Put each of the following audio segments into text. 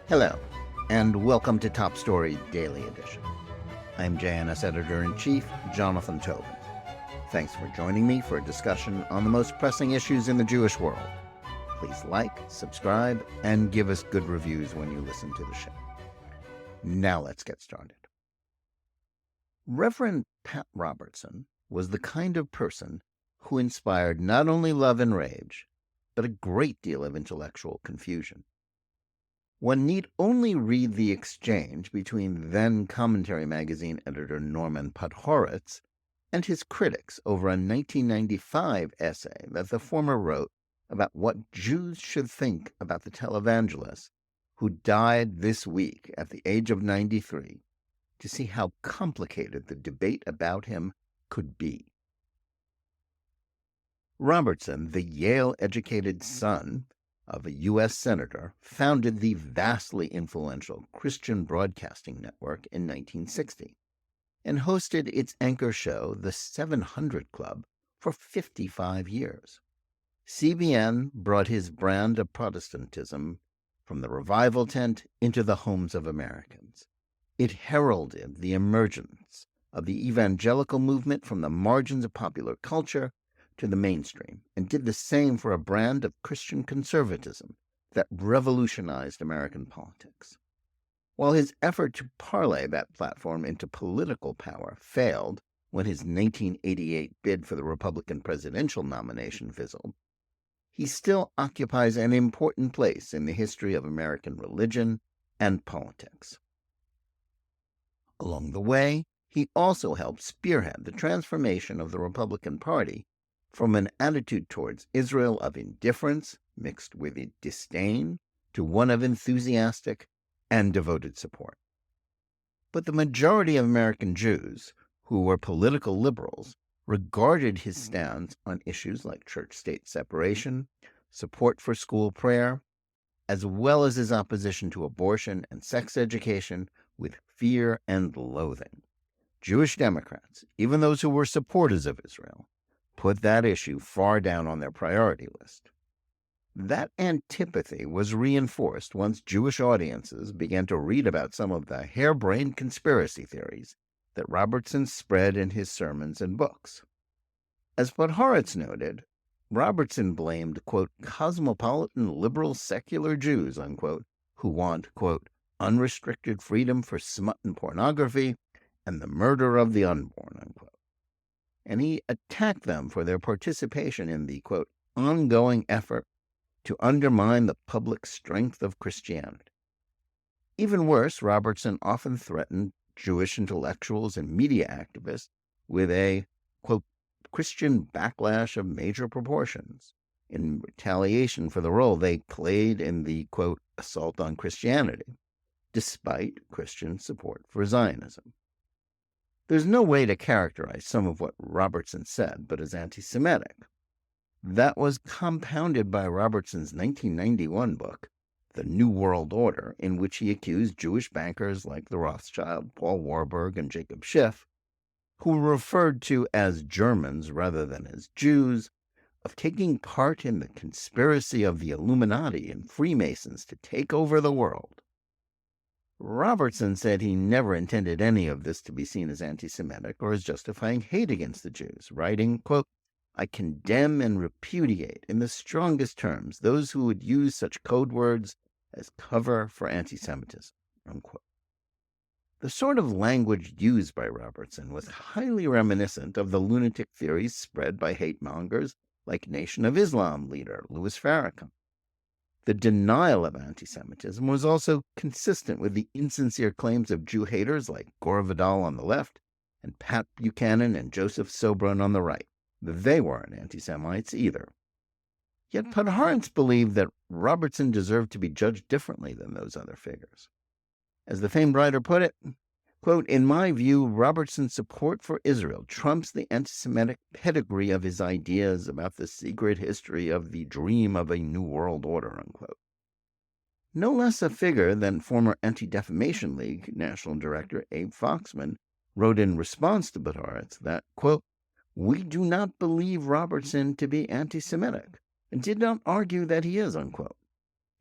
Hello, and welcome to Top Story Daily Edition. I'm JNS Editor-in-Chief, Jonathan Tobin. Thanks for joining me for a discussion on the most pressing issues in the Jewish world. Please like, subscribe, and give us good reviews when you listen to the show. Now let's get started. Reverend Pat Robertson was the kind of person who inspired not only love and rage, but a great deal of intellectual confusion. One need only read the exchange between then Commentary magazine editor Norman Podhoretz and his critics over a 1995 essay that the former wrote about what Jews should think about the televangelist who died this week at the age of 93 to see how complicated the debate about him could be. Robertson, the Yale-educated son of a U.S. senator, founded the vastly influential Christian Broadcasting Network in 1960 and hosted its anchor show, The 700 Club, for 55 years. CBN brought his brand of Protestantism from the revival tent into the homes of Americans. It heralded the emergence of the evangelical movement from the margins of popular culture to the mainstream, and did the same for a brand of Christian conservatism that revolutionized American politics. While his effort to parlay that platform into political power failed when his 1988 bid for the Republican presidential nomination fizzled, he still occupies an important place in the history of American religion and politics. Along the way, he also helped spearhead the transformation of the Republican Party from an attitude towards Israel of indifference mixed with disdain to one of enthusiastic and devoted support. But the majority of American Jews, who were political liberals, regarded his stance on issues like church-state separation, support for school prayer, as well as his opposition to abortion and sex education, with fear and loathing. Jewish Democrats, even those who were supporters of Israel, put that issue far down on their priority list. That antipathy was reinforced once Jewish audiences began to read about some of the harebrained conspiracy theories that Robertson spread in his sermons and books. As Podhoretz noted, Robertson blamed, quote, cosmopolitan liberal secular Jews, unquote, who want, quote, unrestricted freedom for smut and pornography and the murder of the unborn, unquote. And he attacked them for their participation in the, quote, ongoing effort to undermine the public strength of Christianity. Even worse, Robertson often threatened Jewish intellectuals and media activists with a, quote, Christian backlash of major proportions in retaliation for the role they played in the, quote, assault on Christianity, despite Christian support for Zionism. There's no way to characterize some of what Robertson said but as anti-Semitic. That was compounded by Robertson's 1991 book, The New World Order, in which he accused Jewish bankers like the Rothschild, Paul Warburg, and Jacob Schiff, who were referred to as Germans rather than as Jews, of taking part in the conspiracy of the Illuminati and Freemasons to take over the world. Robertson said he never intended any of this to be seen as anti-Semitic or as justifying hate against the Jews, writing, quote, I condemn and repudiate in the strongest terms those who would use such code words as cover for anti-Semitism, unquote. The sort of language used by Robertson was highly reminiscent of the lunatic theories spread by hate mongers like Nation of Islam leader Louis Farrakhan. The denial of anti-Semitism was also consistent with the insincere claims of Jew haters like Gore Vidal on the left and Pat Buchanan and Joseph Sobran on the right. They weren't anti-Semites either. Yet Podhoretz believed that Robertson deserved to be judged differently than those other figures. As the famed writer put it, quote, in my view, Robertson's support for Israel trumps the anti-Semitic pedigree of his ideas about the secret history of the dream of a new world order, unquote. No less a figure than former Anti-Defamation League National Director Abe Foxman wrote in response to Podhoretz that, quote, we do not believe Robertson to be anti-Semitic and did not argue that he is, unquote.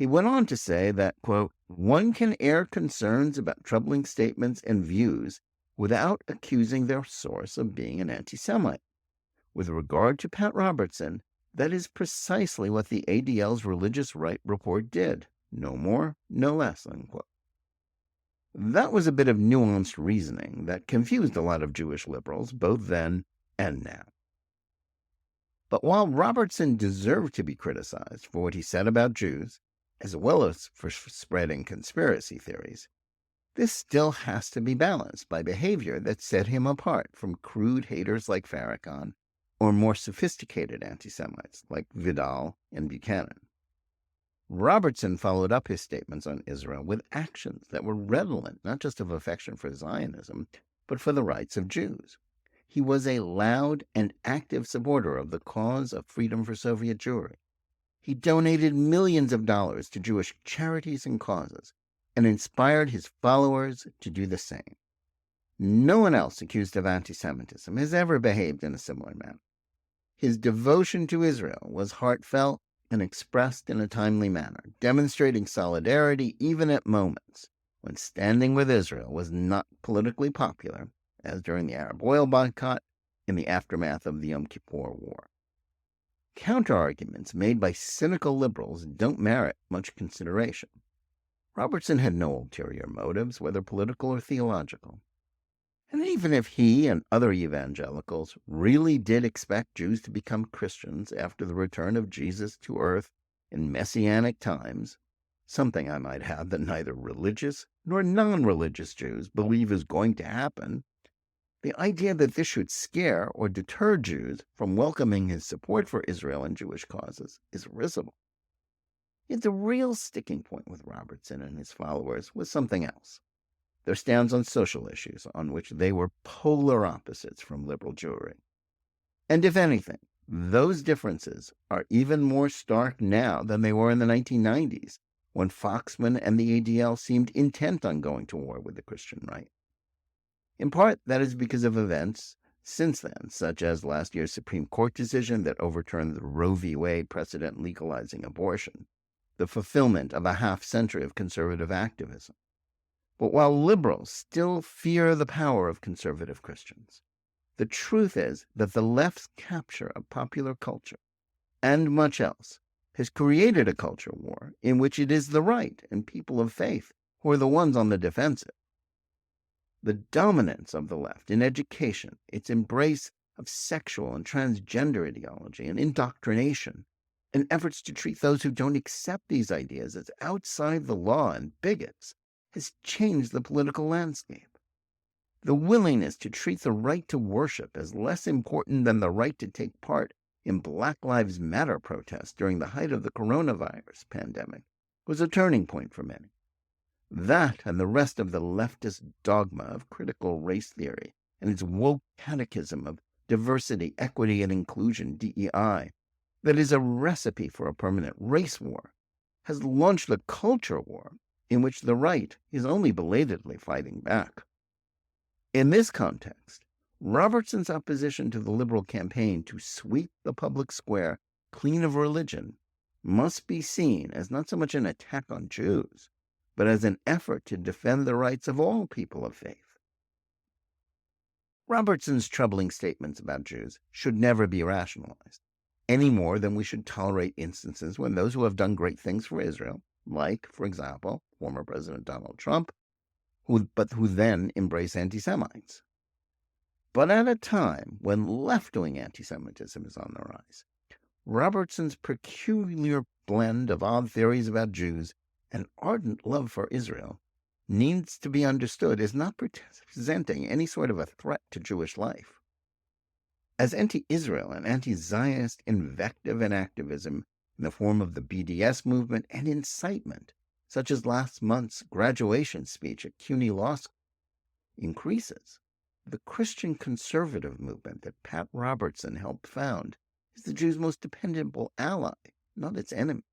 He went on to say that, quote, One can air concerns about troubling statements and views without accusing their source of being an anti-Semite. With regard to Pat Robertson, that is precisely what the ADL's Religious Right report did. No more, no less, unquote. That was a bit of nuanced reasoning that confused a lot of Jewish liberals, both then and now. But while Robertson deserved to be criticized for what he said about Jews, as well as for spreading conspiracy theories, this still has to be balanced by behavior that set him apart from crude haters like Farrakhan or more sophisticated anti-Semites like Vidal and Buchanan. Robertson followed up his statements on Israel with actions that were redolent not just of affection for Zionism, but for the rights of Jews. He was a loud and active supporter of the cause of freedom for Soviet Jewry. He donated millions of dollars to Jewish charities and causes, and inspired his followers to do the same. No one else accused of anti-Semitism has ever behaved in a similar manner. His devotion to Israel was heartfelt and expressed in a timely manner, demonstrating solidarity even at moments when standing with Israel was not politically popular, as during the Arab oil boycott in the aftermath of the Yom Kippur War. Counterarguments made by cynical liberals don't merit much consideration. Robertson had no ulterior motives, whether political or theological. And even if he and other evangelicals really did expect Jews to become Christians after the return of Jesus to earth in messianic times, something I might add that neither religious nor non-religious Jews believe is going to happen, the idea that this should scare or deter Jews from welcoming his support for Israel and Jewish causes is risible. Yet the real sticking point with Robertson and his followers was something else: their stance on social issues on which they were polar opposites from liberal Jewry. And if anything, those differences are even more stark now than they were in the 1990s, when Foxman and the ADL seemed intent on going to war with the Christian right. In part, that is because of events since then, such as last year's Supreme Court decision that overturned the Roe v. Wade precedent legalizing abortion, the fulfillment of a half-century of conservative activism. But while liberals still fear the power of conservative Christians, the truth is that the left's capture of popular culture, and much else, has created a culture war in which it is the right and people of faith who are the ones on the defensive. The dominance of the left in education, its embrace of sexual and transgender ideology and indoctrination, and efforts to treat those who don't accept these ideas as outside the law and bigots, has changed the political landscape. The willingness to treat the right to worship as less important than the right to take part in Black Lives Matter protests during the height of the coronavirus pandemic was a turning point for many. That and the rest of the leftist dogma of critical race theory and its woke catechism of diversity, equity, and inclusion, DEI, that is a recipe for a permanent race war, has launched a culture war in which the right is only belatedly fighting back. In this context, Robertson's opposition to the liberal campaign to sweep the public square clean of religion must be seen as not so much an attack on Jews, but as an effort to defend the rights of all people of faith. Robertson's troubling statements about Jews should never be rationalized, any more than we should tolerate instances when those who have done great things for Israel, like, for example, former President Donald Trump, who then embrace anti-Semites. But at a time when left-wing anti-Semitism is on the rise, Robertson's peculiar blend of odd theories about Jews and ardent love for Israel needs to be understood as not presenting any sort of a threat to Jewish life. As anti-Israel and anti-Zionist invective and activism in the form of the BDS movement and incitement, such as last month's graduation speech at CUNY Law School, increases, the Christian conservative movement that Pat Robertson helped found is the Jews' most dependable ally, not its enemy.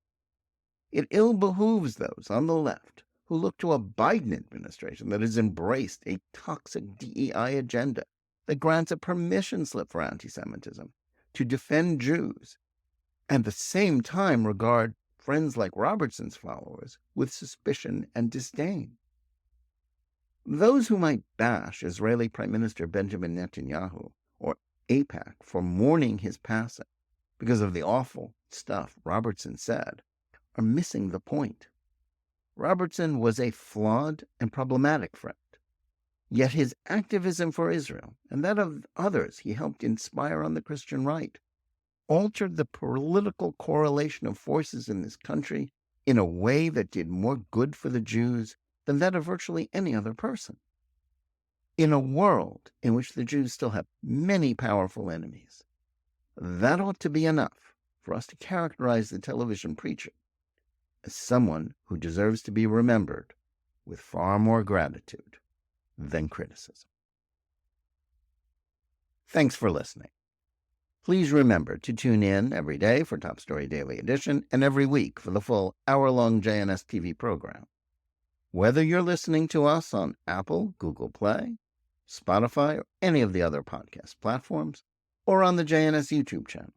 It ill behooves those on the left who look to a Biden administration that has embraced a toxic DEI agenda that grants a permission slip for anti-Semitism to defend Jews, and at the same time regard friends like Robertson's followers with suspicion and disdain. Those who might bash Israeli Prime Minister Benjamin Netanyahu or AIPAC for mourning his passing because of the awful stuff Robertson said are missing the point. Robertson was a flawed and problematic friend, yet his activism for Israel and that of others he helped inspire on the Christian right altered the political correlation of forces in this country in a way that did more good for the Jews than that of virtually any other person. In a world in which the Jews still have many powerful enemies, that ought to be enough for us to characterize the television preacher as someone who deserves to be remembered with far more gratitude than criticism. Thanks for listening. Please remember to tune in every day for Top Story Daily Edition and every week for the full hour-long JNS TV program. Whether you're listening to us on Apple, Google Play, Spotify, or any of the other podcast platforms, or on the JNS YouTube channel,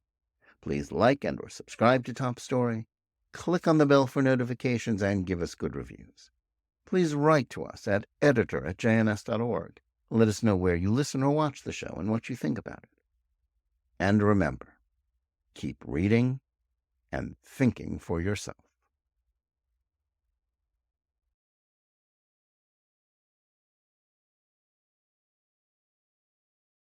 please like and or subscribe to Top Story, click on the bell for notifications, and give us good reviews. Please write to us at editor@jns.org. Let us know where you listen or watch the show and what you think about it. And remember, keep reading and thinking for yourself.